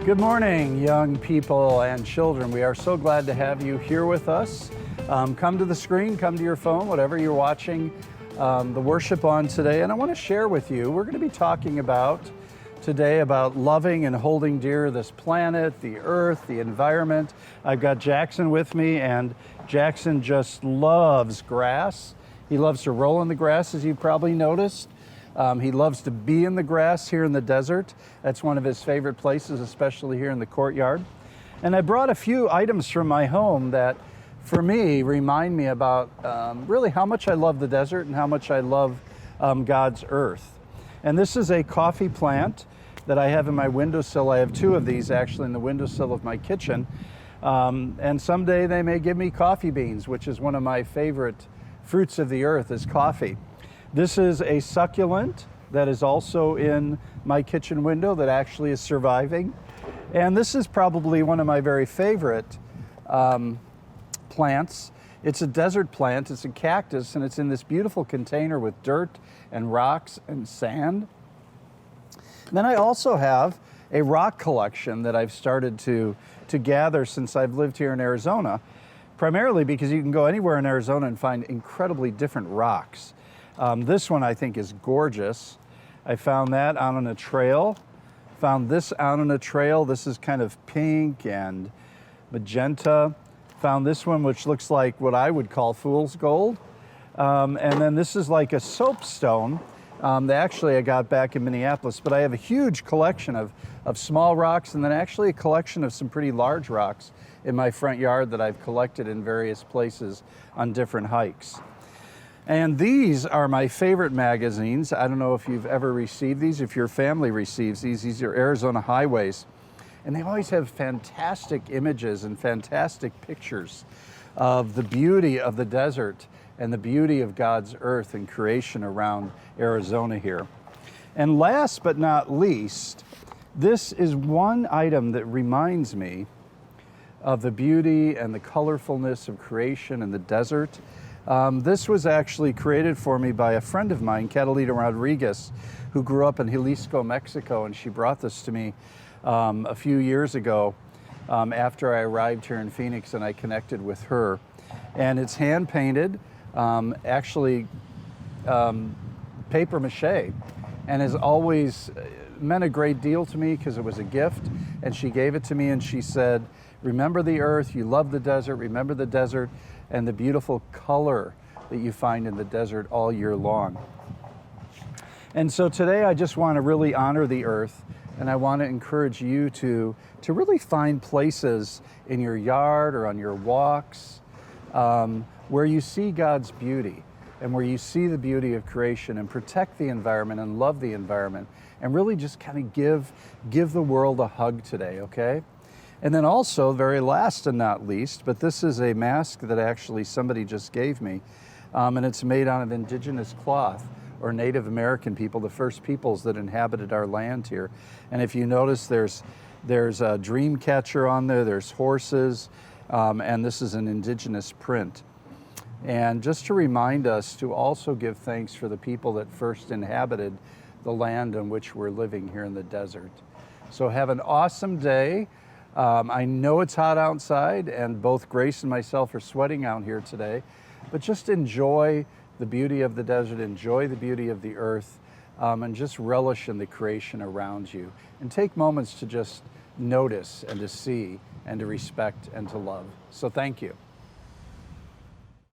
Good morning, young people and children. We are so glad to have you here with us. Come to the screen, come to your phone, whatever you're watching the worship on today. And I want to share with you, we're going to be talking today about loving and holding dear this planet, the earth, the environment. I've got Jackson with me, and Jackson just loves grass. He loves to roll in the grass, as you've probably noticed. He loves to be in the grass here in the desert. That's one of his favorite places, especially here in the courtyard. And I brought a few items from my home that, for me, remind me about really how much I love the desert and how much I love God's earth. And this is a coffee plant that I have in my windowsill. I have two of these actually in the windowsill of my kitchen. And someday they may give me coffee beans, which is one of my favorite fruits of the earth, is coffee. This is a succulent that is also in my kitchen window that actually is surviving. And this is probably one of my very favorite plants. It's a desert plant, it's a cactus, and it's in this beautiful container with dirt and rocks and sand. And then I also have a rock collection that I've started to gather since I've lived here in Arizona, primarily because you can go anywhere in Arizona and find incredibly different rocks. This one I think is gorgeous. I found that out on a trail. Found this out on a trail. This is kind of pink and magenta. Found this one, which looks like what I would call fool's gold. And then this is like a soapstone that actually I got back in Minneapolis. But I have a huge collection of small rocks, and then actually a collection of some pretty large rocks in my front yard that I've collected in various places on different hikes. And these are my favorite magazines. I don't know if you've ever received these, if your family receives these. These are Arizona Highways. And they always have fantastic images and fantastic pictures of the beauty of the desert and the beauty of God's earth and creation around Arizona here. And last but not least, this is one item that reminds me of the beauty and the colorfulness of creation in the desert. This was actually created for me by a friend of mine, Catalina Rodriguez, who grew up in Jalisco, Mexico, and she brought this to me a few years ago after I arrived here in Phoenix, and I connected with her. And it's hand-painted, actually paper mache, and has always meant a great deal to me because it was a gift, and she gave it to me and she said, remember the earth, you love the desert, remember the desert, and the beautiful color that you find in the desert all year long. And so today I just want to really honor the earth, and I want to encourage you to really find places in your yard or on your walks where you see God's beauty and where you see the beauty of creation, and protect the environment and love the environment, and really just kind of give the world a hug today, okay? And then also, very last and not least, but this is a mask that actually somebody just gave me, and it's made out of indigenous cloth, or Native American people, the first peoples that inhabited our land here. And if you notice, there's a dream catcher on there, there's horses, and this is an indigenous print. And just to remind us to also give thanks for the people that first inhabited the land on which we're living here in the desert. So have an awesome day. I know it's hot outside, and both Grace and myself are sweating out here today, but just enjoy the beauty of the desert, enjoy the beauty of the earth, and just relish in the creation around you. And take moments to just notice and to see and to respect and to love. So thank you.